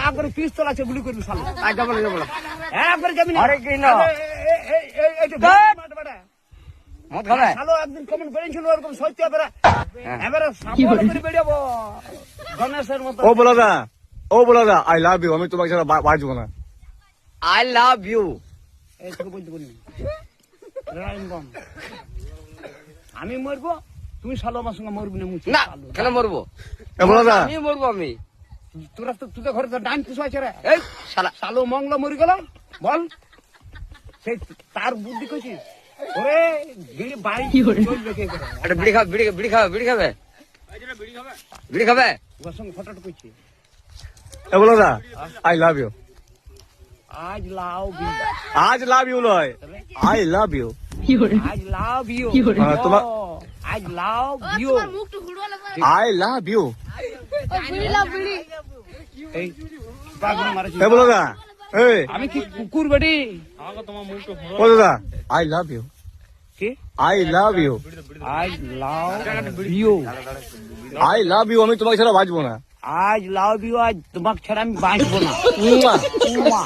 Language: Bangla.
একবারে পিস্তল আছে গুলি করবি শালা আচ্ছা বলো বলো একবারে যাবি না আরে কি না মদ খাবে শালো একদিন কমেন্ট করেছিল ওরকম সত্যি এবারে এবারে সাপোর্ট করে বেরিয়েবো গণেশের মতো ও বলো দা আই লাভ ইউ আমি তোমাকে ছাড়া বাঁচবো না আই লাভ ইউ এই তোকে বলতে বলিনি রাইনবম আমি মরবো তুমি শালো আমার সঙ্গে মরবি না মুছি না কেন মরবো এ বলো দা আমি মরবো আমি তোরা তো তোদের ঘরে তো ডান কিছু আছে রে এই শালা শালো মংলা মরি গেল বল সেই তার বুদ্ধি কইছিস ওরে বিড়ি বাড়ি চলবে কে করে একটা বিড়ি খাবে বিড়ি খাবে বিড়ি খাবে ওর সঙ্গে ফটোটা কইছি এ বলো দা আই লাভ ইউ আজ লাভ ইউ আজ লাভ ইউ লয় আই লাভ ইউ আজ লাভ ইউ তোমার আজ love you I love you এই পাগল মারছিস এ বলো দা এই আমি কি কুকুর বেটি ও দাদা আই লাভ ইউ কি আই লাভ ইউ আজ love you I love you আমি তোমাকে ছাড়া বাঁচবো না আজ লাভ ইউ আজ তোমাকে ছাড়া আমি বাঁচবো না উম্মা। উম্মা।